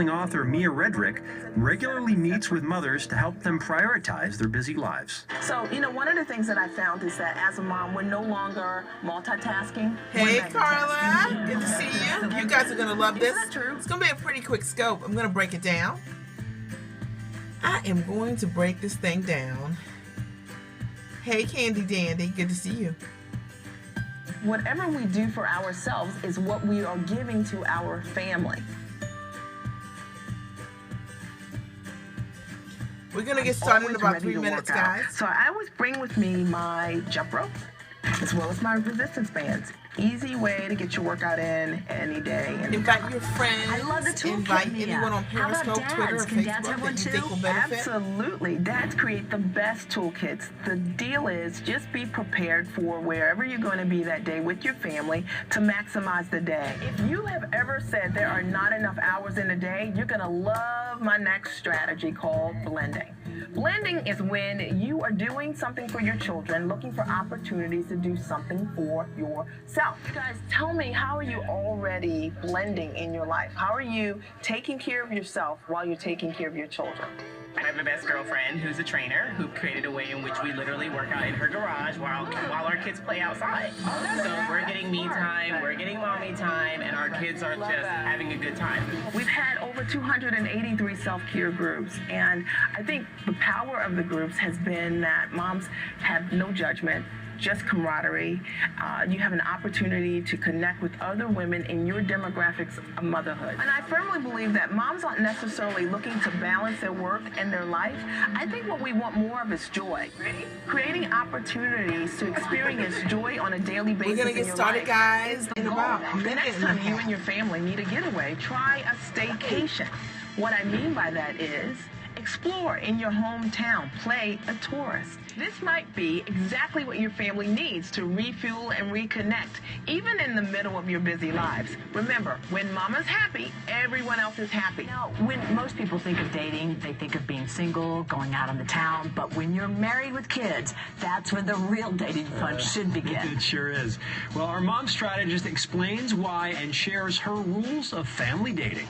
Author Mia Redrick regularly meets with mothers to help them prioritize their busy lives. So, one of the things that I found is that as a mom, we're no longer multitasking. Hey, Carla. Good to see you. You guys are going to love this. Is that true? It's going to be a pretty quick scope. I'm going to break it down. I am going to break this thing down. Hey, Candy Dandy. Good to see you. Whatever we do for ourselves is what we are giving to our family. We're going to get started in about 3 minutes, guys. So I always bring with me my jump rope as well as my resistance bands. Easy way to get your workout in any day. Invite your friends. I love the toolkit. Invite anyone on Periscope, Twitter, or Can dads have Facebook one that you too? think will benefit. Absolutely. Dads create the best toolkits. The deal is just be prepared for wherever you're going to be that day with your family to maximize the day. If you have ever said there are not enough hours in a day, you're going to love my next strategy called blending. Blending is when you are doing something for your children, looking for opportunities to do something for yourself. You guys, tell me, how are you already blending in your life? How are you taking care of yourself while you're taking care of your children? I have a best girlfriend who's a trainer who created a way in which we literally work out in her garage while our kids play outside. So we're getting me time, we're getting mommy time, and our kids are just having a good time. We've had over 283 self-care groups, and I think the power of the groups has been that moms have no judgment, just camaraderie. You have an opportunity to connect with other women in your demographics of motherhood. And I firmly believe that moms aren't necessarily looking to balance their work and their life. I think what we want more of is joy. Creating opportunities to experience joy on a daily basis. We're going to get started, guys, in about a The minute next and a time you half. and your family need a getaway, try a staycation. What I mean by that is explore in your hometown, play a tourist. This might be exactly what your family needs to refuel and reconnect, even in the middle of your busy lives. Remember, when mama's happy, everyone else is happy. Now, when most people think of dating, they think of being single, going out on the town. But when you're married with kids, that's when the real dating fun should begin. It sure is. Well, our mom strategist explains why and shares her rules of family dating.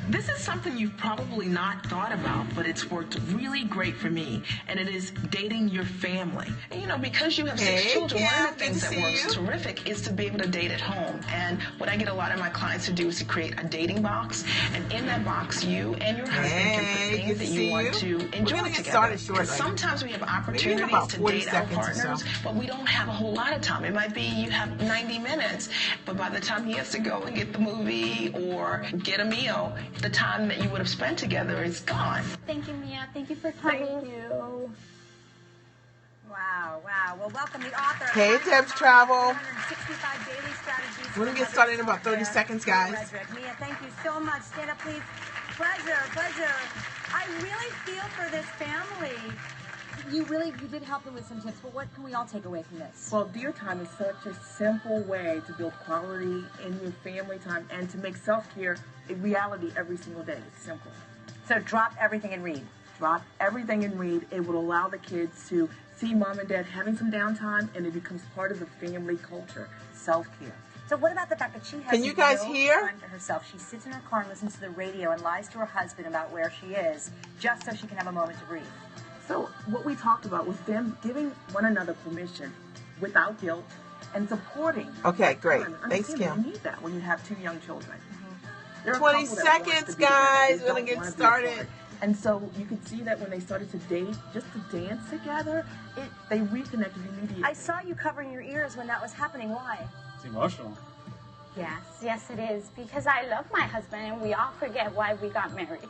This is something you've probably not thought about, but it's worked really great for me, and it is dating your family. And because you have 6 children, one of the things that works terrific is to be able to date at home. And what I get a lot of my clients to do is to create a dating box, and in that box, you and your husband can put things that you want to enjoy together. And sometimes we have opportunities to date our partners, but we don't have a whole lot of time. It might be you have 90 minutes, but by the time he has to go and get the movie or get a meal, the time that you would have spent together is gone. Thank you, Mia. Thank you for coming. Thank you. Wow, wow. Well, welcome the author. Hey, Deb's Travel. 165 daily strategies. We're going to get started in about 30 seconds, guys. Redrick. Mia, thank you so much. Stand up, please. Pleasure, pleasure. I really feel for this family. You did help them with some tips, but what can we all take away from this? Well, Dear Time is such a simple way to build quality in your family time and to make self-care a reality every single day. It's simple. So drop everything and read. Drop everything and read. It will allow the kids to see mom and dad having some downtime, and it becomes part of the family culture, self-care. So what about the fact that she has Can you guys no hear? time for herself? She sits in her car and listens to the radio and lies to her husband about where she is, just so she can have a moment to breathe. So what we talked about was them giving one another permission without guilt and supporting. Okay, great. And Thanks, understand Kim. You need that when you have 2 young children. There are a 20 couple that want seconds, to be together, guys. they We're going don't to get want to be started. apart. And so you could see that when they started to date, just to dance together, they reconnected immediately. I saw you covering your ears when that was happening. Why? It's emotional. Yes, it is. Because I love my husband, and we all forget why we got married.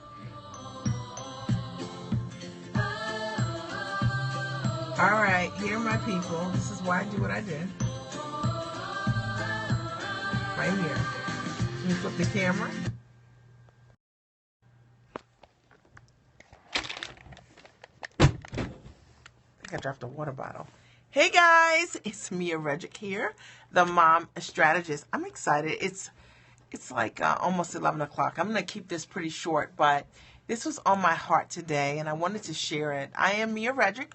All right, here are my people. This is why I do what I did. Right here. Let me flip the camera. I think I dropped a water bottle. Hey guys, it's Mia Redrick here, the mom strategist. I'm excited. It's like almost 11 o'clock. I'm going to keep this pretty short, but this was on my heart today, and I wanted to share it. I am Mia Redrick.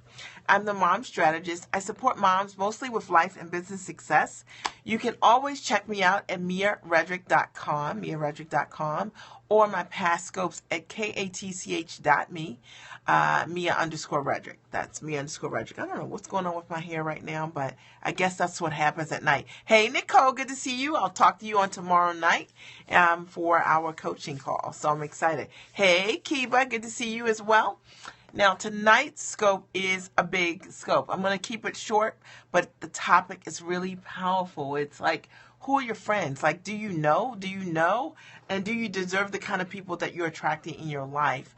I'm the mom strategist. I support moms mostly with life and business success. You can always check me out at miaredrick.com, or my past scopes at katch.me, Mia_Redrick. That's Mia_Redrick. I don't know what's going on with my hair right now, but I guess that's what happens at night. Hey, Nicole, good to see you. I'll talk to you on tomorrow night for our coaching call. So I'm excited. Hey, Kiba, good to see you as well. Now, tonight's scope is a big scope. I'm going to keep it short, but the topic is really powerful. It's like, who are your friends? Like, do you know? Do you know? And do you deserve the kind of people that you're attracting in your life?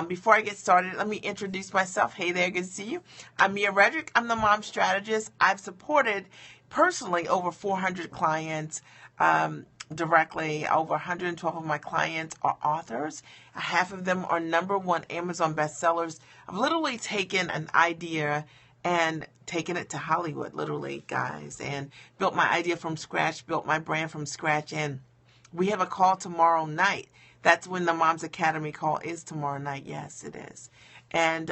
Before I get started, let me introduce myself. Hey there, good to see you. I'm Mia Redrick. I'm the mom strategist. I've supported personally over 400 clients directly. Over 112 of my clients are authors. Half of them are #1 Amazon bestsellers. I've literally taken an idea and taken it to Hollywood, literally, guys, and built my idea from scratch, built my brand from scratch, and we have a call tomorrow night. That's when the Moms Academy call is tomorrow night. Yes, it is. And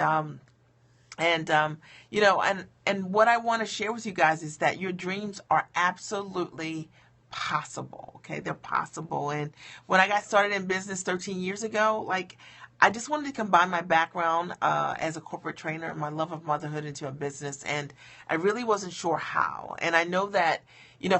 what I want to share with you guys is that your dreams are absolutely possible. Okay, they're possible. And when I got started in business 13 years ago, I just wanted to combine my background as a corporate trainer and my love of motherhood into a business, and I really wasn't sure how. And I know that,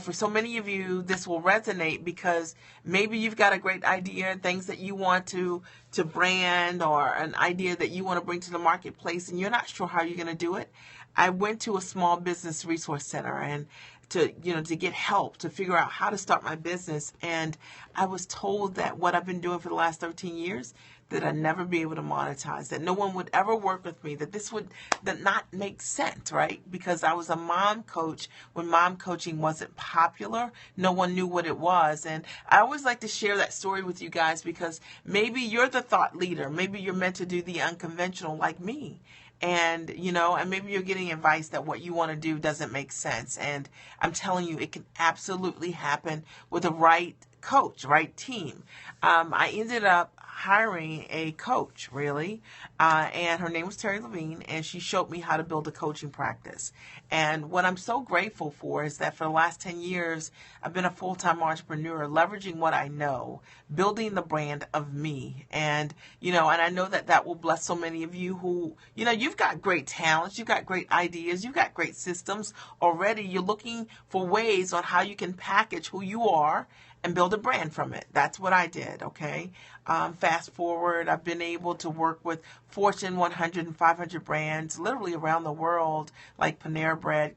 for so many of you, this will resonate because maybe you've got a great idea and things that you want to brand, or an idea that you want to bring to the marketplace, and you're not sure how you're going to do it. I went to a small business resource center and to get help to figure out how to start my business. And I was told that what I've been doing for the last 13 years, that I'd never be able to monetize, that no one would ever work with me, that this would not make sense, right? Because I was a mom coach when mom coaching wasn't popular. No one knew what it was. And I always like to share that story with you guys because maybe you're the thought leader. Maybe you're meant to do the unconventional like me. And, and maybe you're getting advice that what you want to do doesn't make sense. And I'm telling you, it can absolutely happen with the right coach, right team. I ended up hiring a coach, really, and her name was Terry Levine, and she showed me how to build a coaching practice. And what I'm so grateful for is that for the last 10 years, I've been a full-time entrepreneur, leveraging what I know, building the brand of me. And, and I know that will bless so many of you who, you've got great talents, you've got great ideas, you've got great systems already. You're looking for ways on how you can package who you are and build a brand from it. That's what I did, okay? Fast forward, I've been able to work with Fortune 100 and 500 brands literally around the world, like Panera Bread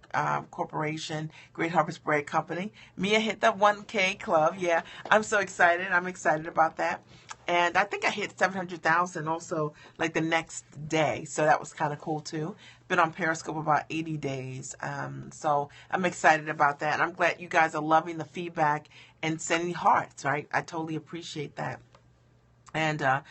Corporation, Great Harvest Bread Company. Mia hit the 1K club. Yeah, I'm so excited. I'm excited about that. And I think I hit 700,000 also the next day. So that was kind of cool too. Been on Periscope about 80 days. So I'm excited about that. And I'm glad you guys are loving the feedback and sending hearts, right? I totally appreciate that. And, I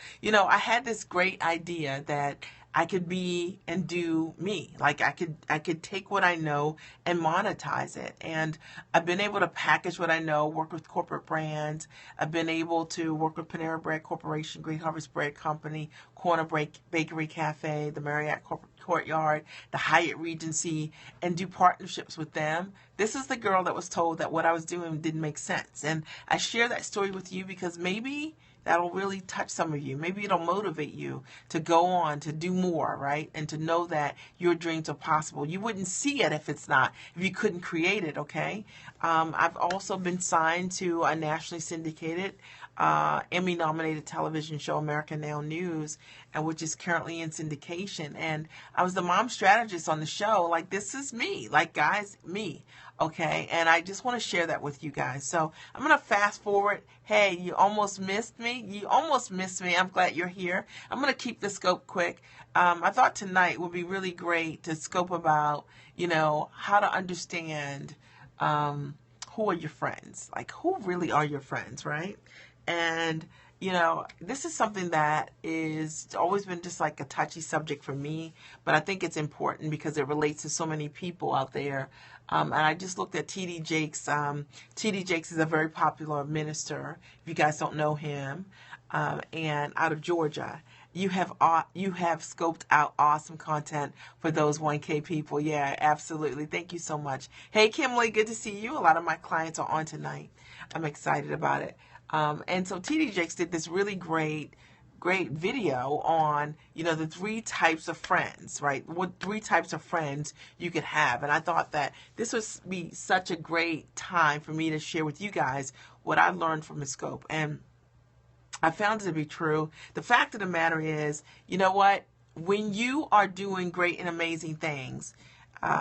had this great idea that I could be and do me. I could take what I know and monetize it. And I've been able to package what I know, work with corporate brands. I've been able to work with Panera Bread Corporation, Great Harvest Bread Company, Corner Bakery Cafe, the Marriott Courtyard, the Hyatt Regency, and do partnerships with them. This is the girl that was told that what I was doing didn't make sense. And I share that story with you because maybe that'll really touch some of you. Maybe it'll motivate you to go on, to do more, right? And to know that your dreams are possible. You wouldn't see it if you couldn't create it, okay? I've also been signed to a nationally syndicated Emmy-nominated television show, American Now News, and which is currently in syndication. And I was the mom strategist on the show. This is me. Guys, me. Okay, and I just want to share that with you guys. So I'm going to fast forward. Hey, you almost missed me. You almost missed me. I'm glad you're here. I'm going to keep the scope quick. I thought tonight would be really great to scope about, how to understand who are your friends. Who really are your friends, right? And this is something that is always been just a touchy subject for me, but I think it's important because it relates to so many people out there. And I just looked at T.D. Jakes. T.D. Jakes is a very popular minister, if you guys don't know him, and out of Georgia. You have scoped out awesome content for those 1K people. Yeah, absolutely. Thank you so much. Hey, Kimberly, good to see you. A lot of my clients are on tonight. I'm excited about it. And so TD Jakes did this really great video on, the 3 types of friends, right? What 3 types of friends you could have. And I thought that this would be such a great time for me to share with you guys what I learned from the scope. And I found it to be true. The fact of the matter is, you know what? When you are doing great and amazing things,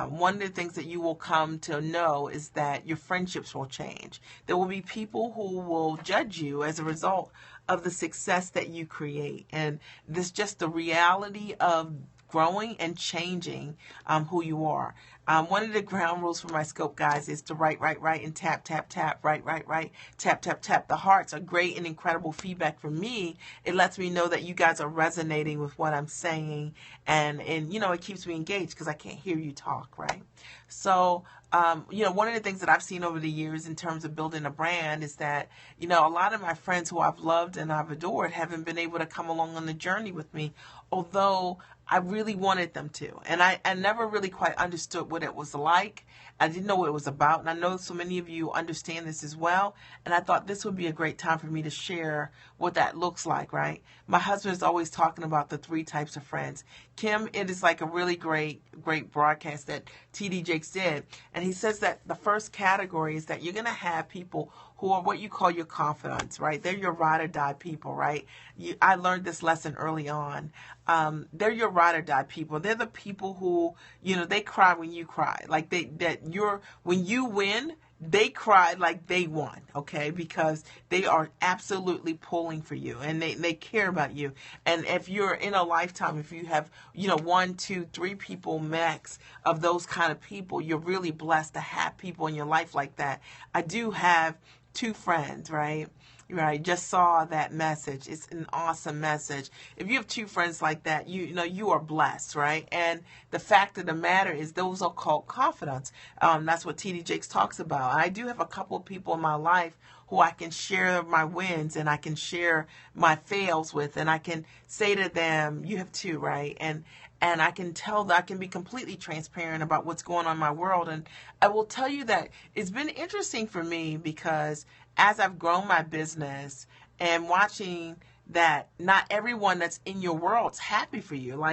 one of the things that you will come to know is that your friendships will change. There will be people who will judge you as a result of the success that you create. And this just the reality of growing and changing who you are. One of the ground rules for my scope, guys, is to write, and tap, tap, tap, write, tap, tap, tap. The hearts are great and incredible feedback for me. It lets me know that you guys are resonating with what I'm saying, and it keeps me engaged because I can't hear you talk, right? So, one of the things that I've seen over the years in terms of building a brand is that, a lot of my friends who I've loved and I've adored haven't been able to come along on the journey with me, although I really wanted them to. And I never really quite understood what it was like. I didn't know what it was about. And I know so many of you understand this as well. And I thought this would be a great time for me to share what that looks like, right? My husband is always talking about the 3 types of friends. Kim, it is like a really great broadcast that TD Jakes did. And he says that the first category is that you're going to have people who are what you call your confidants, right? They're your ride or die people, right? I learned this lesson early on. They're your ride or die people. They're the people who, they cry when you cry. Like when you win, they cry like they won, okay? Because they are absolutely pulling for you, and they care about you. And if you're in a lifetime, if you have, 1, 2, 3 people max of those kind of people, you're really blessed to have people in your life like that. I do have 2 friends, right? Right, just saw that message. It's an awesome message. If you have 2 friends like that, you are blessed, right? And the fact of the matter is those are called confidants. That's what TD Jakes talks about. I do have a couple of people in my life who I can share my wins and I can share my fails with, and I can say to them, you have 2, right? And I can tell that I can be completely transparent about what's going on in my world. And I will tell you that it's been interesting for me because as I've grown my business and watching that not everyone that's in your world's happy for you.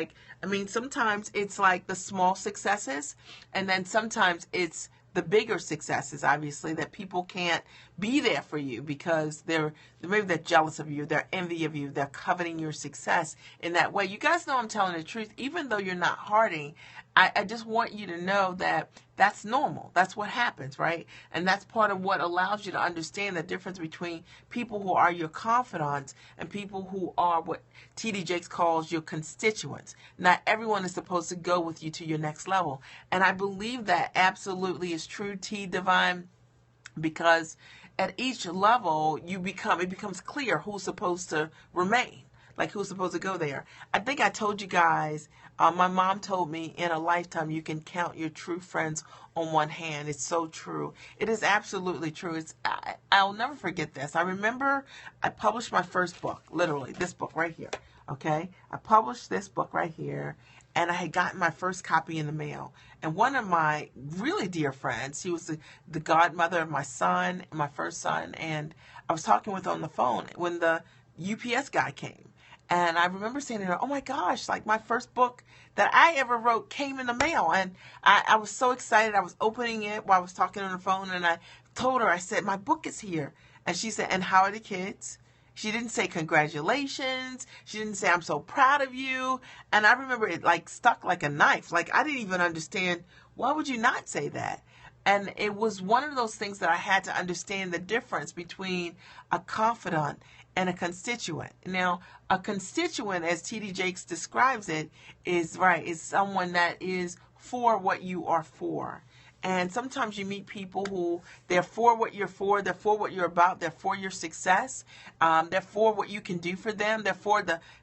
Sometimes it's like the small successes, and then sometimes it's the bigger successes, obviously, that people can't be there for you because maybe they're jealous of you, they're envy of you, they're coveting your success in that way. You guys know I'm telling the truth, even though you're not hurting. I just want you to know that that's normal. That's what happens, right? And that's part of what allows you to understand the difference between people who are your confidants and people who are what TD Jakes calls your constituents. Not everyone is supposed to go with you to your next level. And I believe that absolutely is true, T Divine, because at each level it becomes clear who's supposed to remain. Like who's supposed to go there. I think I told you guys, my mom told me in a lifetime you can count your true friends on one hand. It's so true. It is absolutely true. I'll never forget this. I remember I published my first book, literally this book right here. Okay, I published this book right here, and I had gotten my first copy in the mail. And one of my really dear friends, she was the godmother of my son, my first son, and I was talking with her on the phone when the UPS guy came. And I remember saying to her, oh my gosh, like my first book that I ever wrote came in the mail. And I was so excited. I was opening it while I was talking on the phone. And I told her, I said, my book is here. And she said, and how are the kids? She didn't say congratulations. She didn't say, I'm so proud of you. And I remember it like stuck like a knife. Like I didn't even understand, why would you not say that? And it was one of those things that I had to understand the difference between a confidant and a constituent. Now, a constituent, as TD Jakes describes it, is someone that is for what you are for. And sometimes you meet people who they're for what you're for, they're for what you're about, they're for your success, they're for what you can do for them, they're for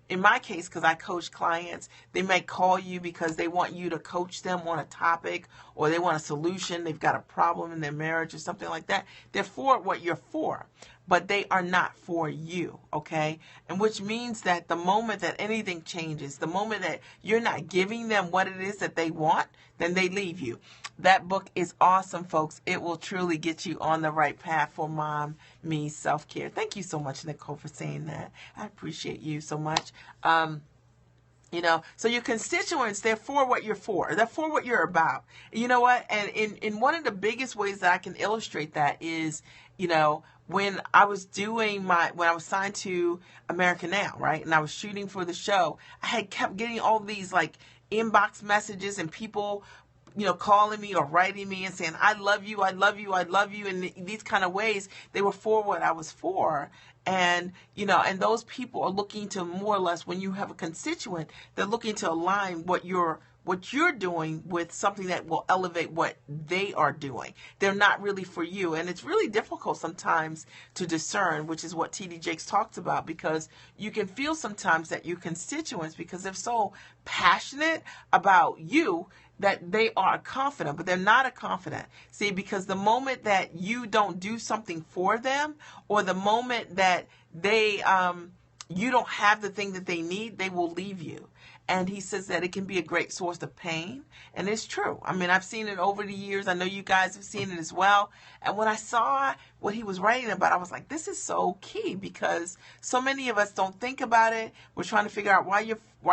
in my case, because I coach clients, they may call you because they want you to coach them on a topic or they want a solution, they've got a problem in their marriage or something like that. They're for what you're for. but they are not for you, okay? And which means that the moment that anything changes, the moment that you're not giving them what it is that they want, then they leave you. That book is awesome, folks. It will truly get you on the right path for Mom, Me, self-care. Thank you so much, Nicole, for saying that. I appreciate you so much. So your constituents, they're for what you're for. They're for what you're about. You know what? And in one of the biggest ways that I can illustrate that is, when I was when I was signed to America Now, right? And I was shooting for the show, I had kept getting all these like inbox messages and people, calling me or writing me and saying, I love you, I love you, I love you. In these kind of ways, they were for what I was for. And, and those people are looking to more or less, when you have a constituent, they're looking to align what you're doing with something that will elevate what they are doing. They're not really for you. And it's really difficult sometimes to discern, which is what T.D. Jakes talks about, because you can feel sometimes that your constituents, because they're so passionate about you, that they are confident, but they're not a confident. See, because the moment that you don't do something for them, or the moment that they, you don't have the thing that they need, they will leave you. And he says that it can be a great source of pain. And it's true. I mean, I've seen it over the years. I know you guys have seen it as well. And when I saw what he was writing about, I was like, this is so key, because so many of us don't think about it. We're trying to figure out why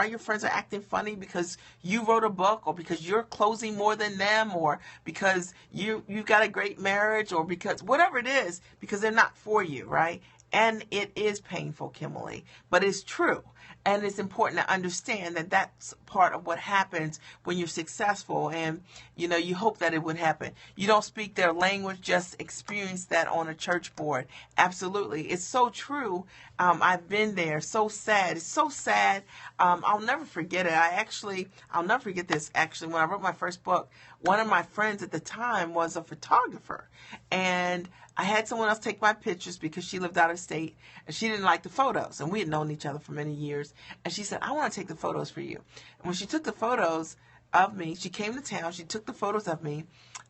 your friends are acting funny because you wrote a book, or because you're closing more than them, or because you've got a great marriage, or because whatever it is, because they're not for you, right? And it is painful, Kimberly, but it's true. And it's important to understand that that's part of what happens when you're successful. And, you hope that it would happen. You don't speak their language, just experience that on a church board. Absolutely. It's so true. I've been there. So sad. It's so sad. I'll never forget it. I'll never forget this. Actually, when I wrote my first book, one of my friends at the time was a photographer. And I had someone else take my pictures because she lived out of state and she didn't like the photos. And we had known each other for many years. And she said, I want to take the photos for you. And when she took the photos of me, she came to town, she took the photos of me.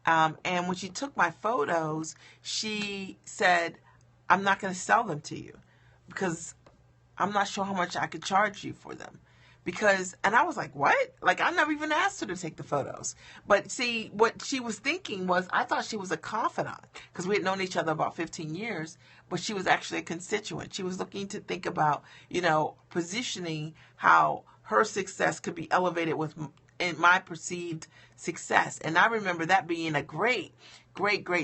And when she took my photos, she said, I'm not going to sell them to you because I'm not sure how much I could charge you for them. And I was like, what? Like, I never even asked her to take the photos. But see, what she was thinking was, I thought she was a confidant because we had known each other about 15 years, but she was actually a constituent. She was looking to think about, positioning how her success could be elevated in my perceived success. And I remember that being a great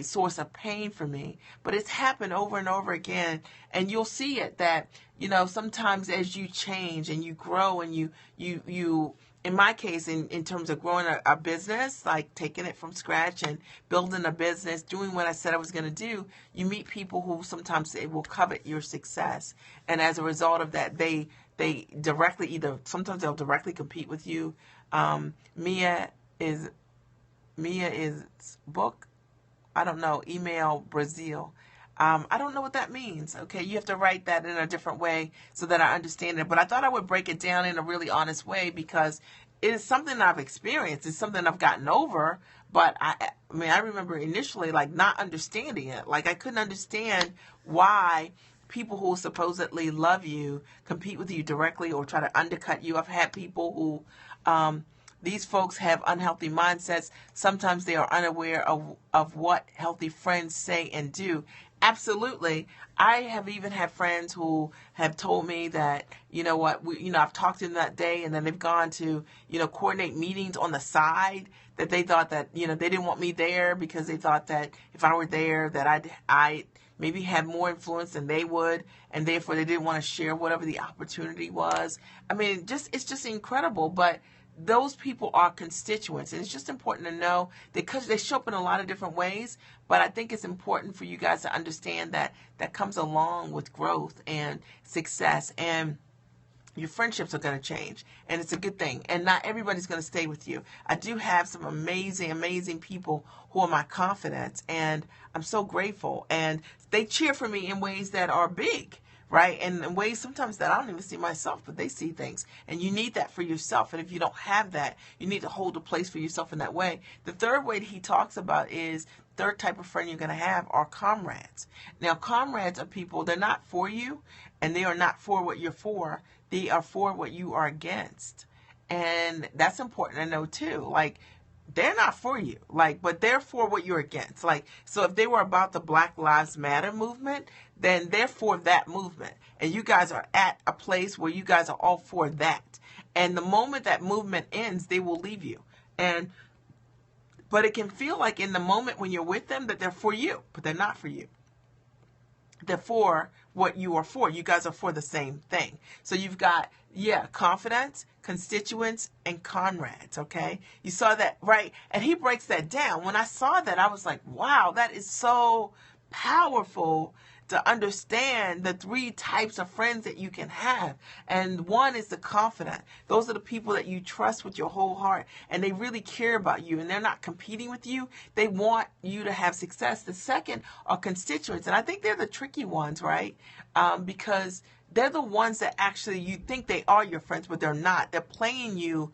source of pain for me. But it's happened over and over again. And you'll see it that, sometimes as you change and you grow and you in my case, in terms of growing a business, like taking it from scratch and building a business, doing what I said I was going to do, you meet people who sometimes they will covet your success. And as a result of that, they directly sometimes they'll directly compete with you. Mia's book, I don't know, email Brazil. I don't know what that means. Okay, you have to write that in a different way so that I understand it. But I thought I would break it down in a really honest way because it is something I've experienced. It's something I've gotten over. But I remember initially like not understanding it. Like I couldn't understand why people who supposedly love you compete with you directly or try to undercut you. I've had people who these folks have unhealthy mindsets. Sometimes they are unaware of what healthy friends say and do. Absolutely. I have even had friends who have told me that, I've talked to them that day and then they've gone to, coordinate meetings on the side that they thought that, they didn't want me there because they thought that if I were there that I maybe had more influence than they would, and therefore they didn't want to share whatever the opportunity was. I mean, it's just incredible, but those people are constituents, and it's just important to know because they show up in a lot of different ways, but I think it's important for you guys to understand that comes along with growth and success, and your friendships are going to change, and it's a good thing, and not everybody's going to stay with you. I do have some amazing people who are my confidants, and I'm so grateful, and they cheer for me in ways that are big, right? And in ways sometimes that I don't even see myself, but they see things. And you need that for yourself. And if you don't have that, you need to hold a place for yourself in that way. The third way that he talks about is third type of friend you're going to have are comrades. Now, comrades are people, they're not for you, and they are not for what you're for. They are for what you are against. And that's important to know too. Like, they're not for you, like, but they're for what you're against. Like, so if they were about the Black Lives Matter movement, then they're for that movement. And you guys are at a place where you guys are all for that. And the moment that movement ends, they will leave you. But it can feel like in the moment when you're with them that they're for you, but they're not for you. They're for what you are for. You guys are for the same thing. So you've got, confidants, constituents, and comrades, okay? You saw that, right? And he breaks that down. When I saw that, I was like, wow, that is so powerful to understand the three types of friends that you can have. And one is the confidant. Those are the people that you trust with your whole heart, and they really care about you, and they're not competing with you. They want you to have success. The second are constituents, and I think they're the tricky ones, right? Because they're the ones that actually you think they are your friends, but they're not. They're playing you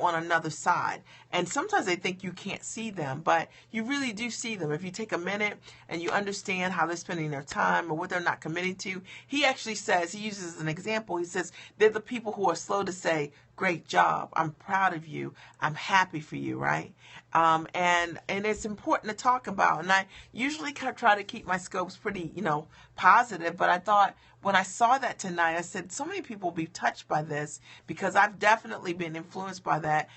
on another side. And sometimes they think you can't see them, but you really do see them. If you take a minute and you understand how they're spending their time or what they're not committing to, he actually says, he uses an example. He says, they're the people who are slow to say, great job, I'm proud of you, I'm happy for you, right? And it's important to talk about. And I usually try to keep my scopes pretty, positive. But I thought when I saw that tonight, I said, so many people will be touched by this, because I've definitely been influenced by that.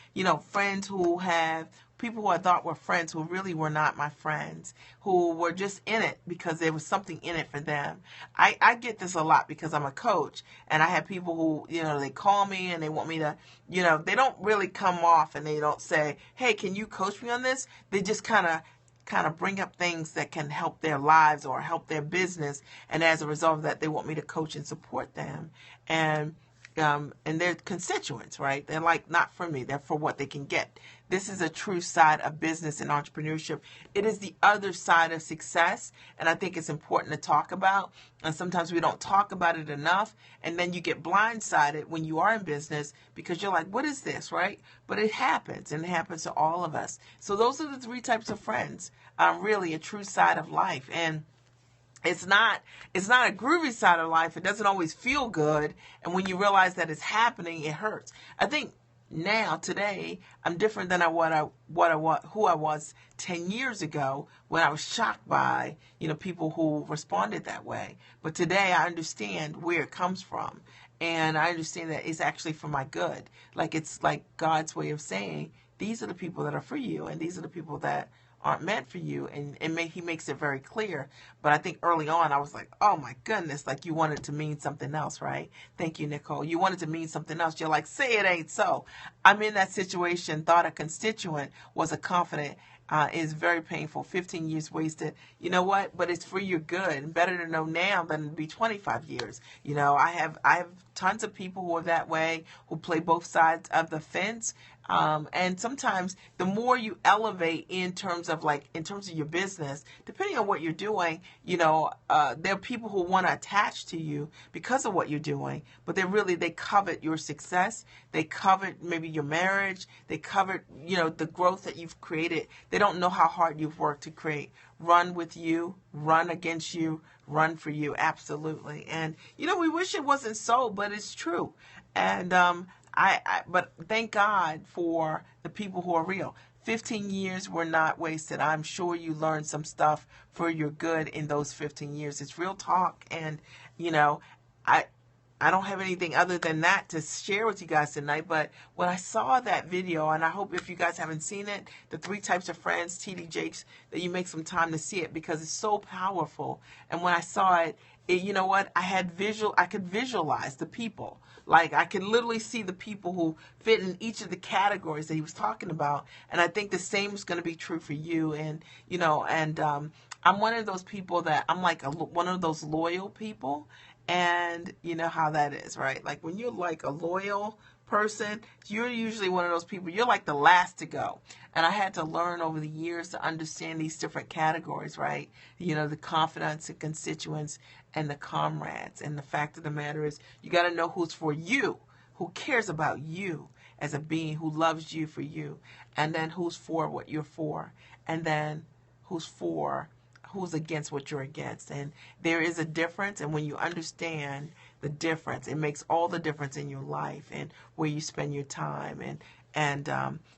Friends who have people who I thought were friends who really were not my friends, who were just in it because there was something in it for them. I get this a lot because I'm a coach, and I have people who, they call me and they want me to, they don't really come off and they don't say, hey, can you coach me on this? They just kind of bring up things that can help their lives or help their business. And as a result of that, they want me to coach and support them. And they're constituents, right? They're like not for me. They're for what they can get. This is a true side of business and entrepreneurship. It is the other side of success, and I think it's important to talk about. And sometimes we don't talk about it enough, and then you get blindsided when you are in business because you're like, what is this, right? But it happens, and it happens to all of us. So those are the three types of friends, really a true side of life. And it's not a groovy side of life. It doesn't always feel good. And when you realize that it's happening, it hurts. I think now, today, I'm different than who I was 10 years ago when I was shocked by, people who responded that way. But today I understand where it comes from. And I understand that it's actually for my good. Like, it's like God's way of saying, these are the people that are for you, and these are the people that aren't meant for you. And he makes it very clear. But I think early on I was like, oh my goodness, like you wanted to mean something else, right? Thank you, Nicole. You wanted to mean something else. You're like, say it ain't so. I'm in that situation, thought a constituent was a confidant. Is very painful. 15 years wasted. You know what? But it's for your good. Better to know now than to be 25 years. I have tons of people who are that way, who play both sides of the fence. And sometimes the more you elevate in terms of your business, depending on what you're doing, there are people who want to attach to you because of what you're doing, but they covet your success. They covet maybe your marriage. They covet, the growth that you've created. They don't know how hard you've worked to create. Run with you, run against you, run for you. Absolutely. And, we wish it wasn't so, but it's true. And, but thank God for the people who are real. 15 years were not wasted. I'm sure you learned some stuff for your good in those 15 years. It's real talk. And, I don't have anything other than that to share with you guys tonight. But when I saw that video, and I hope if you guys haven't seen it, the three types of friends, TD Jakes, that you make some time to see it because it's so powerful. And when I saw it, you know what? I could visualize the people. Like, I could literally see the people who fit in each of the categories that he was talking about. And I think the same is going to be true for you. And, I'm one of those people that I'm like one of those loyal people. And you know how that is, right? Like when you're like a loyal person, you're usually one of those people, you're like the last to go. And I had to learn over the years to understand these different categories, right? The confidants and constituents and the comrades. And the fact of the matter is, you got to know who's for you, who cares about you as a being, who loves you for you, and then who's for what you're for, and then who's against what you're against. And there is a difference, and when you understand the difference, it makes all the difference in your life and where you spend your time, and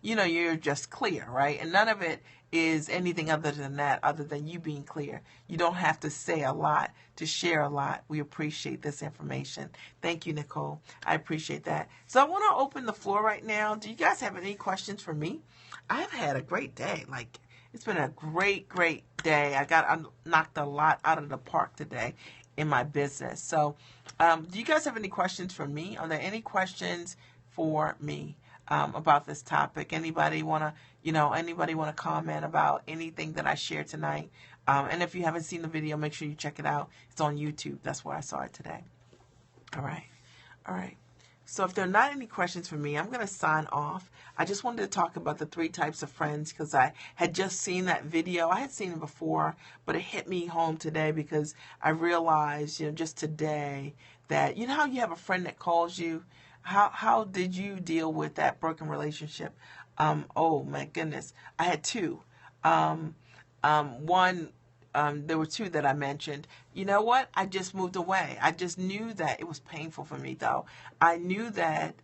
you're just clear, right? And none of it is anything other than that, other than you being clear. You don't have to say a lot to share a lot. We appreciate this information. Thank you, Nicole. I appreciate that. So I want to open the floor right now. Do you guys have any questions for me? I've had a great day. Like, it's been a great, great day. I knocked a lot out of the park today in my business. So do you guys have any questions for me? Are there any questions for me about this topic? Anybody want to comment about anything that I shared tonight? And if you haven't seen the video, make sure you check it out. It's on YouTube. That's where I saw it today. All right. So if there are not any questions for me, I'm going to sign off. I just wanted to talk about the 3 types of friends because I had just seen that video. I had seen it before, but it hit me home today because I realized, just today that, how you have a friend that calls you. How did you deal with that broken relationship? Oh my goodness. I had 2. One, there were 2 that I mentioned. You know what? I just moved away. I just knew that it was painful for me, though. I knew that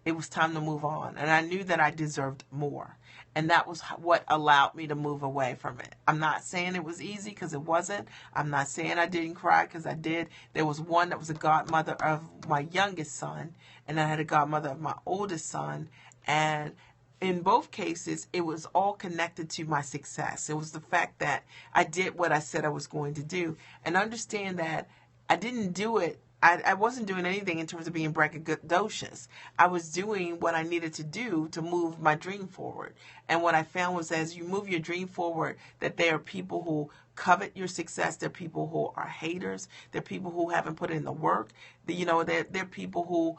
it was time to move on, and I knew that I deserved more. And that was what allowed me to move away from it. I'm not saying it was easy, because it wasn't. I'm not saying I didn't cry, because I did. There was one that was a godmother of my youngest son, and I had a godmother of my oldest son, and in both cases, it was all connected to my success. It was the fact that I did what I said I was going to do. And understand that I didn't do it. I wasn't doing anything in terms of being braggadocious. I was doing what I needed to do to move my dream forward. And what I found was, as you move your dream forward, that there are people who covet your success. There are people who are haters. There are people who haven't put in the work. There are people who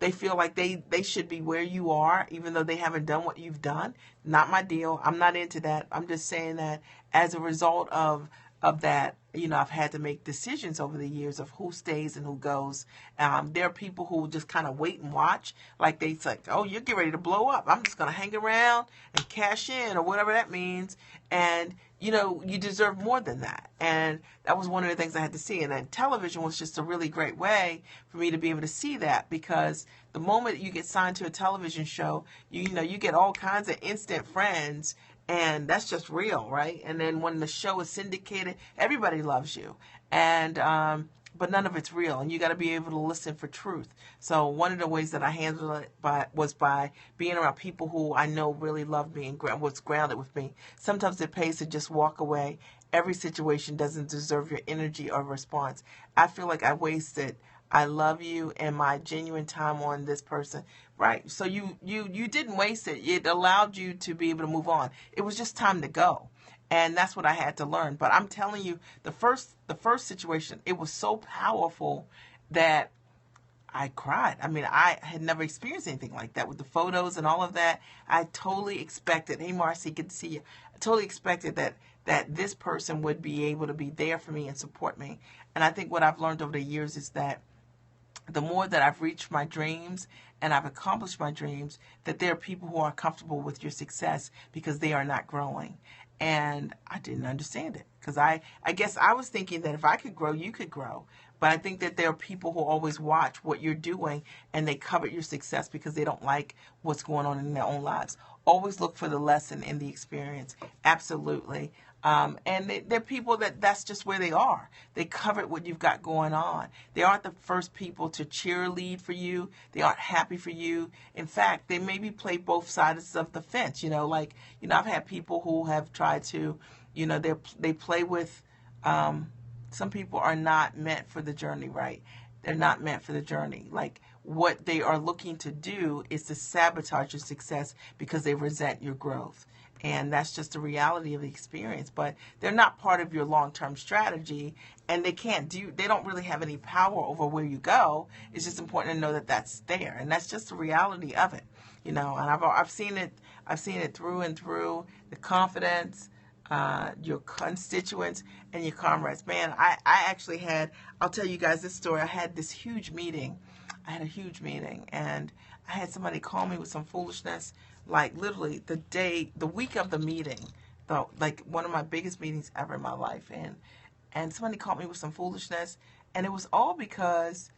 they feel like they should be where you are, even though they haven't done what you've done. Not my deal. I'm not into that. I'm just saying that as a result of that, I've had to make decisions over the years of who stays and who goes. There are people who just kind of wait and watch, like they say, oh, you're getting ready to blow up. I'm just going to hang around and cash in, or whatever that means. And you deserve more than that. And that was one of the things I had to see. And then television was just a really great way for me to be able to see that, because the moment you get signed to a television show, you get all kinds of instant friends, and that's just real, right? And then when the show is syndicated, everybody loves you. And but none of it's real, and you got to be able to listen for truth. So one of the ways that I handled it was by being around people who I know really loved me and was grounded with me. Sometimes it pays to just walk away. Every situation doesn't deserve your energy or response. I feel like I wasted I love you and my genuine time on this person. Right. So you didn't waste it. It allowed you to be able to move on. It was just time to go. And that's what I had to learn. But I'm telling you, the first situation, it was so powerful that I cried. I mean, I had never experienced anything like that with the photos and all of that. I totally expected, hey, Marcy, good to see you. I totally expected that this person would be able to be there for me and support me. And I think what I've learned over the years is that the more that I've reached my dreams and I've accomplished my dreams, that there are people who are comfortable with your success because they are not growing. And I didn't understand it, because I guess I was thinking that if I could grow, you could grow. But I think that there are people who always watch what you're doing and they covet your success because they don't like what's going on in their own lives. Always look for the lesson in the experience. Absolutely. And they're people that's just where they are. They covet what you've got going on. They aren't the first people to cheerlead for you. They aren't happy for you. In fact, they maybe play both sides of the fence. I've had people who have tried to, they play with, some people are not meant for the journey, right? They're not meant for the journey. Like, what they are looking to do is to sabotage your success because they resent your growth. And that's just the reality of the experience. But they're not part of your long-term strategy, and they don't really have any power over where you go. It's just important to know that that's there, and that's just the reality of it. And I've seen it through and through. The confidence, your constituents, and your comrades. Man, I actually had, I'll tell you guys this story. I had this huge meeting. I had a huge meeting, and I had somebody call me with some foolishness, like literally the week of the meeting, like one of my biggest meetings ever in my life. And somebody called me with some foolishness, and it was all because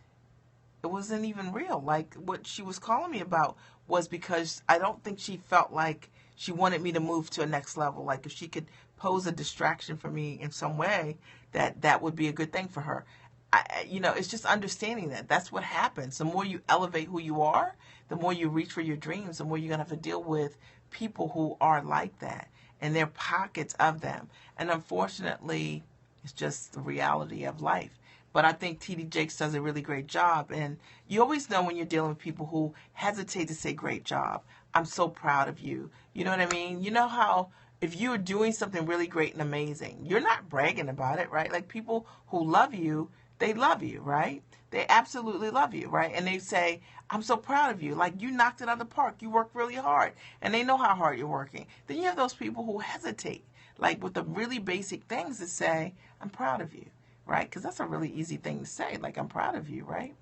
it wasn't even real. Like, what she was calling me about was because I don't think she felt like she wanted me to move to a next level. Like, if she could pose a distraction for me in some way, that would be a good thing for her. It's just understanding that that's what happens. The more you elevate who you are, the more you reach for your dreams, the more you're going to have to deal with people who are like that, and there are pockets of them. And unfortunately, it's just the reality of life. But I think T.D. Jakes does a really great job. And you always know when you're dealing with people who hesitate to say great job. I'm so proud of you. You know what I mean? You know how if you're doing something really great and amazing, you're not bragging about it, right? Like, people who love you, they love you, right? They absolutely love you, right? And they say, I'm so proud of you. Like, you knocked it out of the park. You worked really hard. And they know how hard you're working. Then you have those people who hesitate, like with the really basic things, to say, I'm proud of you, right? Because that's a really easy thing to say, like, I'm proud of you, right?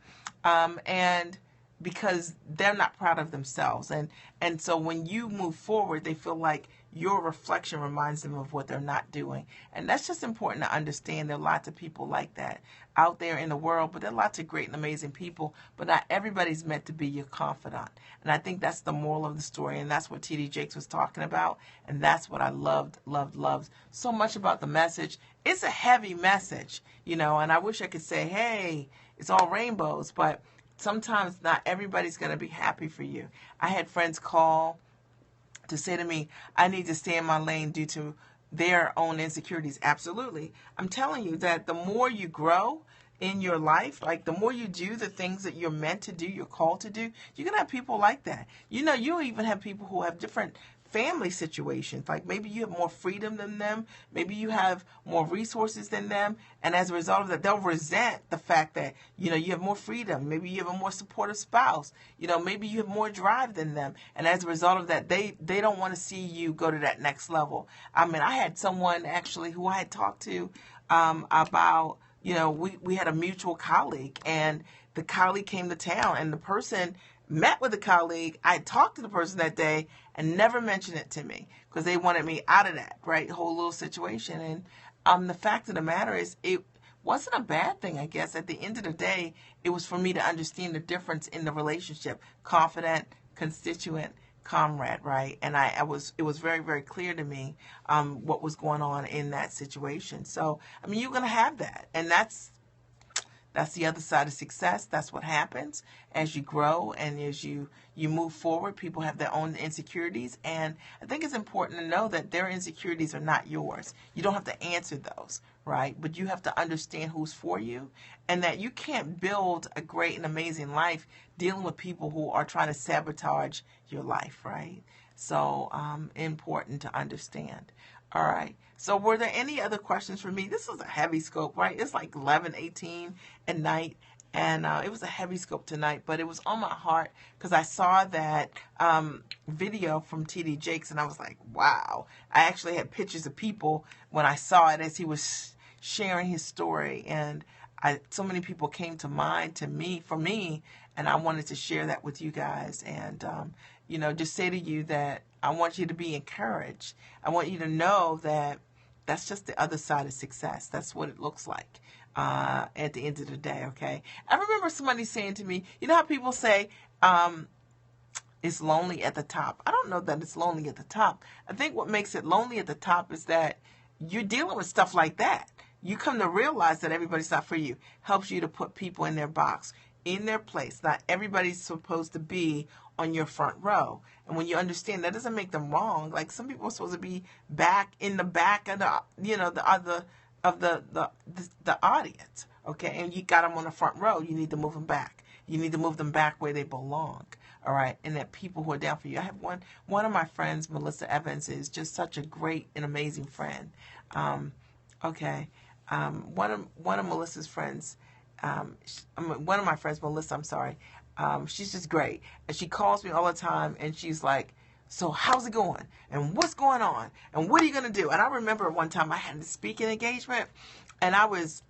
And because they're not proud of themselves. And so when you move forward, they feel like your reflection reminds them of what they're not doing. And that's just important to understand. There are lots of people like that out there in the world, but there are lots of great and amazing people, but not everybody's meant to be your confidant. And I think that's the moral of the story, and that's what T.D. Jakes was talking about, and that's what I loved so much about the message. It's a heavy message, and I wish I could say, hey, it's all rainbows, but sometimes not everybody's going to be happy for you. I had friends call to say to me, I need to stay in my lane due to their own insecurities. Absolutely. I'm telling you that the more you grow in your life, like the more you do the things that you're meant to do, you're called to do, you're going to have people like that. You'll even have people who have different family situations. Like, maybe you have more freedom than them. Maybe you have more resources than them. And as a result of that, they'll resent the fact that, you have more freedom. Maybe you have a more supportive spouse. Maybe you have more drive than them. And as a result of that, they don't want to see you go to that next level. I mean, I had someone actually who I had talked to about, we had a mutual colleague, and the colleague came to town, and the person met with the colleague. I talked to the person that day and never mentioned it to me because they wanted me out of that, right, whole little situation. And the fact of the matter is, it wasn't a bad thing, I guess. At the end of the day, it was for me to understand the difference in the relationship, confidant, constituent, comrade, right? And it was very, very clear to me what was going on in that situation. So, I mean, you're going to have that, and that's the other side of success. That's what happens as you grow and as you move forward. People have their own insecurities, and I think it's important to know that their insecurities are not yours. You don't have to answer those, right? But you have to understand who's for you, and that you can't build a great and amazing life dealing with people who are trying to sabotage your life, right? So, important to understand. All right. So were there any other questions for me? This was a heavy scope, right? It's like 11:18 at night. And it was a heavy scope tonight, but it was on my heart because I saw that video from T.D. Jakes, and I was like, wow. I actually had pictures of people when I saw it as he was sharing his story. And so many people came to mind for me, and I wanted to share that with you guys. And, just say to you that I want you to be encouraged. I want you to know that that's just the other side of success. That's what it looks like at the end of the day, okay? I remember somebody saying to me, you know how people say it's lonely at the top? I don't know that it's lonely at the top. I think what makes it lonely at the top is that you're dealing with stuff like that. You come to realize that everybody's not for you. Helps you to put people in their box, in their place. Not everybody's supposed to be on your front row. And when you understand, that doesn't make them wrong. Like, some people are supposed to be back in the back of the audience, okay? And you got them on the front row. You need to move them back. You need to move them back where they belong, all right? And that people who are down for you. I have one of my friends, Melissa Evans, is just such a great and amazing friend. One of Melissa's friends, one of my friends, Melissa, I'm sorry, she's just great. And she calls me all the time, and she's like, So how's it going? And what's going on? And what are you going to do? And I remember one time I had a speaking engagement, and I was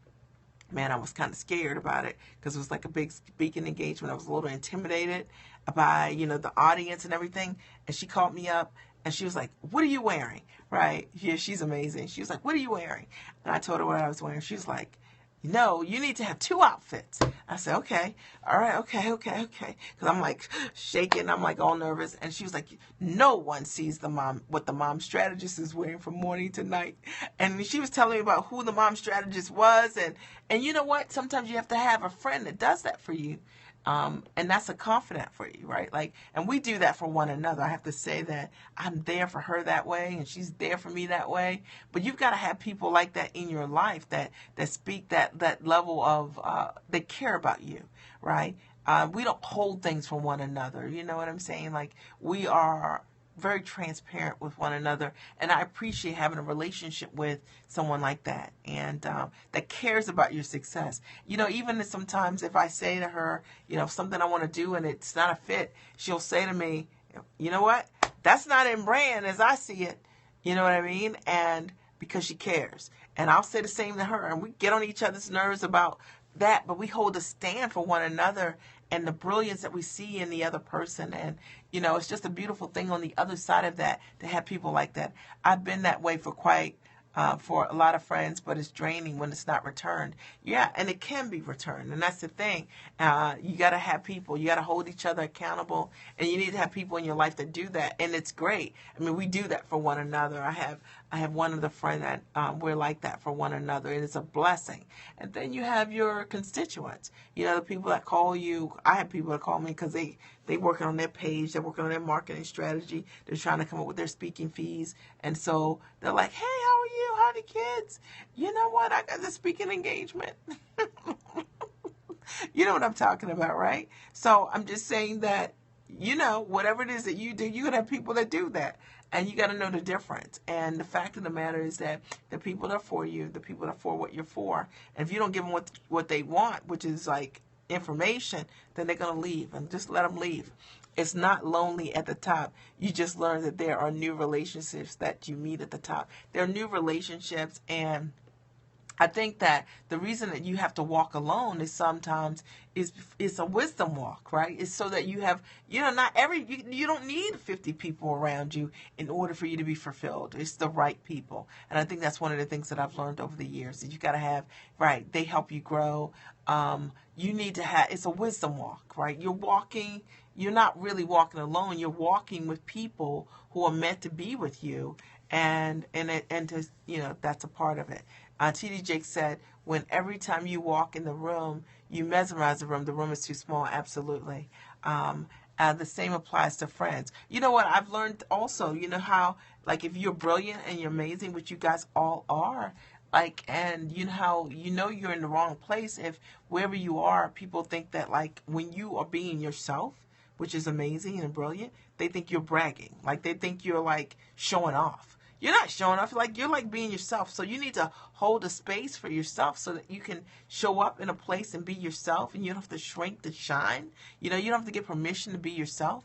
kind of scared about it because it was like a big speaking engagement. I was a little intimidated by, the audience and everything. And she called me up and she was like, what are you wearing? Right? Yeah, she's amazing. She was like, what are you wearing? And I told her what I was wearing. She was like, no, you need to have 2 outfits. I said, okay, all right, okay. Because I'm like shaking, I'm like all nervous. And she was like, no one sees what the mom strategist is wearing from morning to night. And she was telling me about who the mom strategist was. And you know what? Sometimes you have to have a friend that does that for you. And that's a confidant for you, right? And we do that for one another. I have to say that I'm there for her that way, and she's there for me that way. But you've got to have people like that in your life that speak that level of, they care about you, right? We don't hold things from one another. You know what I'm saying? We are very transparent with one another, and I appreciate having a relationship with someone like that, and that cares about your success. Even sometimes if I say to her, something I want to do and it's not a fit, she'll say to me, you know what, that's not in brand as I see it. You know what I mean? And because she cares, and I'll say the same to her, and we get on each other's nerves about that, but we hold a stand for one another and the brilliance that we see in the other person. And, it's just a beautiful thing on the other side of that to have people like that. I've been that way for a lot of friends, but it's draining when it's not returned. Yeah, and it can be returned, and that's the thing. You got to have people. You got to hold each other accountable, and you need to have people in your life that do that, and it's great. I mean, we do that for one another. I have one of the friends that we're like that for one another, and it's a blessing. And then you have your constituents. The people that call you. I have people that call me because they working on their page, they're working on their marketing strategy, they're trying to come up with their speaking fees, and so they're like, hey, how are you? How are the kids? You know what? I got the speaking engagement. You know what I'm talking about, right? So I'm just saying that, whatever it is that you do, you're going to have people that do that. And you got to know the difference. And the fact of the matter is that the people that are for you, the people that are for what you're for, and if you don't give them what they want, which is information, then they're going to leave, and just let them leave. It's not lonely at the top. You just learn that there are new relationships that you meet at the top. There are new relationships, and I think that the reason that you have to walk alone is sometimes it's a wisdom walk, right? It's so that you have, you don't need 50 people around you in order for you to be fulfilled. It's the right people. And I think that's one of the things that I've learned over the years, that you got to have, right, they help you grow. You need to have, it's a wisdom walk, right? You're not really walking alone. You're walking with people who are meant to be with you. And that's a part of it. T.D. Jakes said, when every time you walk in the room, you mesmerize the room is too small. Absolutely. The same applies to friends. You know what? I've learned also, how, if you're brilliant and you're amazing, which you guys all are, and how you're in the wrong place if wherever you are, people think that, when you are being yourself, which is amazing and brilliant, they think you're bragging. They think you're, showing off. You're not showing off. You're being yourself. So you need to hold a space for yourself so that you can show up in a place and be yourself, and you don't have to shrink to shine. You don't have to get permission to be yourself.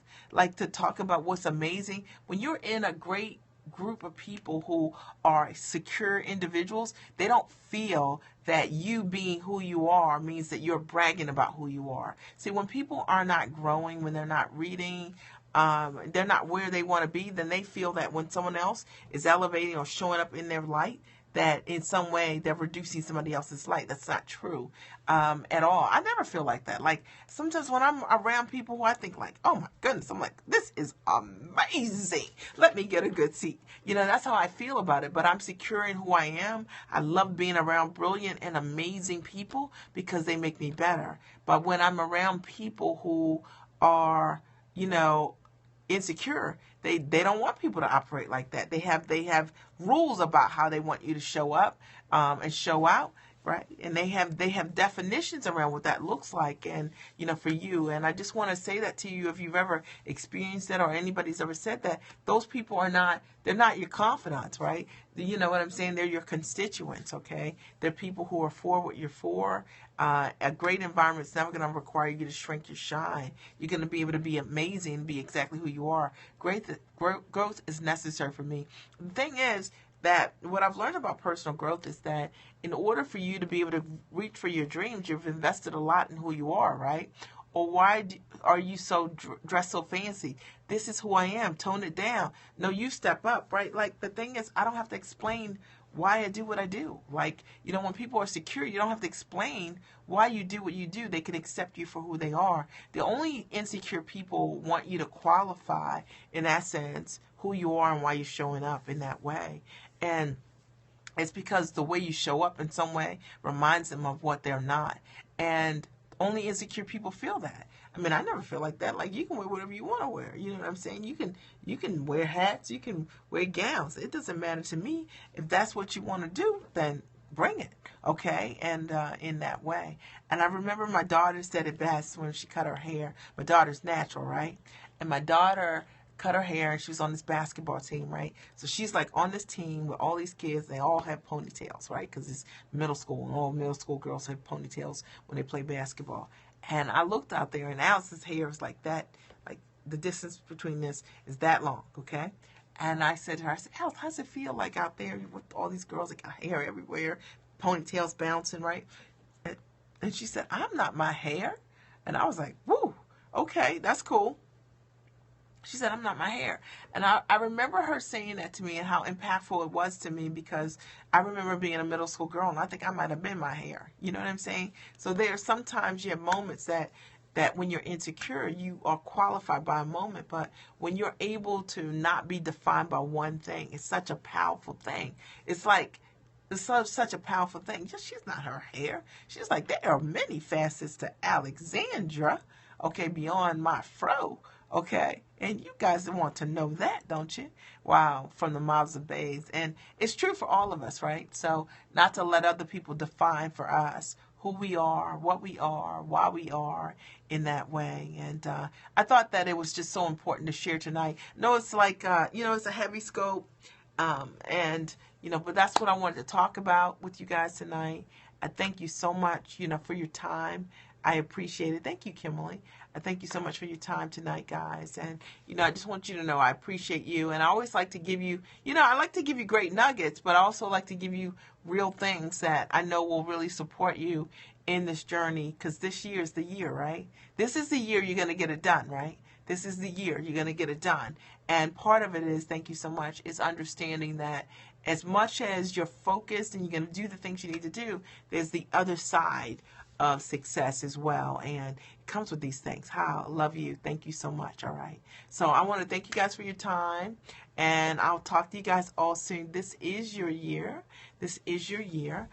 To talk about what's amazing. When you're in a great group of people who are secure individuals, they don't feel that you being who you are means that you're bragging about who you are. See, when people are not growing, when they're not reading, they're not where they want to be, then they feel that when someone else is elevating or showing up in their light, that in some way they're reducing somebody else's light. That's not true at all. I never feel like that. Sometimes when I'm around people who I think oh my goodness, I'm this is amazing. Let me get a good seat. That's how I feel about it. But I'm secure in who I am. I love being around brilliant and amazing people because they make me better. But when I'm around people who are, insecure, they don't want people to operate like that. They have rules about how they want you to show up and show out, right? And they have definitions around what that looks like, and for you. And I just want to say that to you, if you've ever experienced that or anybody's ever said that, those people are not, they're not your confidants, right? You know what I'm saying? They're your constituents, okay? They're people who are for what you're for. A great environment is never going to require you to shrink your shine. You're going to be able to be amazing, be exactly who you are. Growth is necessary for me. The thing is that what I've learned about personal growth is that in order for you to be able to reach for your dreams, you've invested a lot in who you are, right? Or why are you so dressed so fancy? This is who I am. Tone it down. No, you step up, right? Like, the thing is, I don't have to explain why I do what I do. Like, when people are secure, you don't have to explain why you do what you do. They can accept you for who they are. The only insecure people want you to qualify, in essence, who you are and why you're showing up in that way. And it's because the way you show up in some way reminds them of what they're not. And only insecure people feel that. I mean, I never feel like that. Like, you can wear whatever you want to wear. You know what I'm saying? You can wear hats. You can wear gowns. It doesn't matter to me. If that's what you want to do, then bring it. Okay? And in that way. And I remember my daughter said it best when she cut her hair. My daughter's natural, right? And my daughter cut her hair, and she was on this basketball team, right? So she's like on this team with all these kids. They all have ponytails, right? Because it's middle school, and all middle school girls have ponytails when they play basketball. And I looked out there, and Alice's hair is like that, like the distance between this is that long, okay? And I said to her, Alice, how does it feel like out there with all these girls that got hair everywhere, ponytails bouncing, right? And she said, I'm not my hair. And I was like, woo, okay, that's cool. She said, I'm not my hair. And I remember her saying that to me and how impactful it was to me, because I remember being a middle school girl, and I think I might have been my hair. You know what I'm saying? So there are sometimes you have moments that when you're insecure, you are qualified by a moment. But when you're able to not be defined by one thing, it's such a powerful thing. It's like, it's such a powerful thing. Just, she's not her hair. She's like, there are many facets to Alexandra, okay, beyond my fro. Okay, and you guys want to know that, don't you? Wow, from the mouths of babes. And it's true for all of us, right? So not to let other people define for us who we are, what we are, why we are in that way. And I thought that it was just so important to share tonight. No, it's like, it's a heavy scope. But that's what I wanted to talk about with you guys tonight. I thank you so much, for your time. I appreciate it. Thank you, Kimberly. I thank you so much for your time tonight, guys. And, I just want you to know I appreciate you. And I always like to give you, I like to give you great nuggets, but I also like to give you real things that I know will really support you in this journey, because this year is the year, right? This is the year you're going to get it done, right? This is the year you're going to get it done. And part of it is, thank you so much, is understanding that as much as you're focused and you're going to do the things you need to do, there's the other side of success as well, and it comes with these things. I love you. Thank you so much. All right, so I want to thank you guys for your time, and I'll talk to you guys all soon. This is your year. This is your year.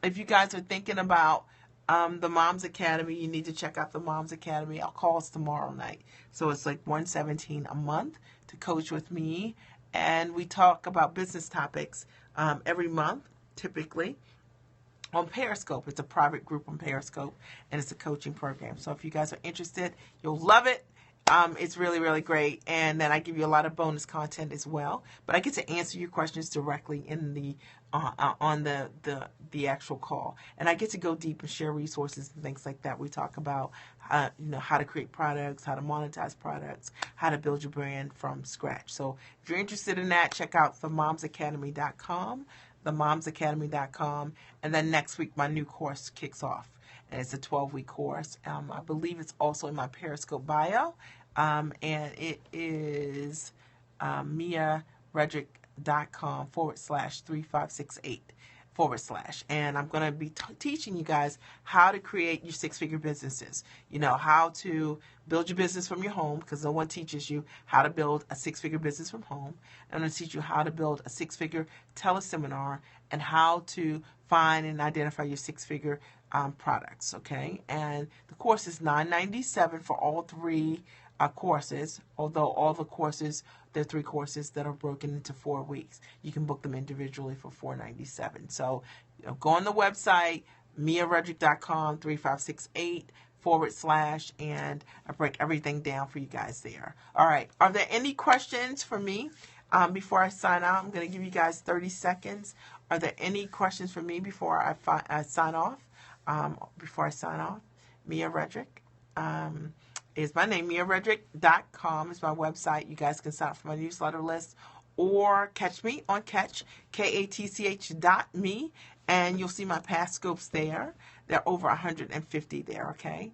If you guys are thinking about the Moms Academy, you need to check out the Moms Academy. I'll call us tomorrow night, so it's like $117 a month to coach with me, and we talk about business topics every month, typically, on Periscope. It's a private group on Periscope, and it's a coaching program. So if you guys are interested, you'll love it. It's really, really great. And then I give you a lot of bonus content as well. But I get to answer your questions directly in the on the actual call. And I get to go deep and share resources and things like that. We talk about how to create products, how to monetize products, how to build your brand from scratch. So if you're interested in that, check out themomsacademy.com. themomsacademy.com, and then next week my new course kicks off, and it's a 12-week course. I believe it's also in my Periscope bio, and it is miaredrick.com/3568 / and I'm going to be teaching you guys how to create your six-figure businesses, how to build your business from your home, because no one teaches you how to build a six-figure business from home. I'm going to teach you how to build a six-figure teleseminar and how to find and identify your six-figure products, okay? And the course is $997 for all three courses, although all the courses, there are 3 courses that are broken into 4 weeks. You can book them individually for $497. So Go on the website, miaredrick.com, 3568 / and I break everything down for you guys there. All right. Are there any questions for me before I sign out? I'm going to give you guys 30 seconds. Are there any questions for me before I sign off? Mia Redrick is my name. miaredrick.com is my website. You guys can sign up for my newsletter list or catch me on Catch, KATCH.me, and you'll see my past scopes there. There are over 150 there, okay?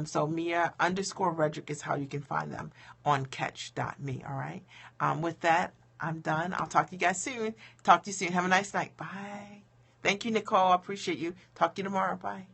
So Mia_Redrick is how you can find them on Catch.me, all right? With that, I'm done. I'll talk to you guys soon. Talk to you soon. Have a nice night. Bye. Thank you, Nicole. I appreciate you. Talk to you tomorrow. Bye.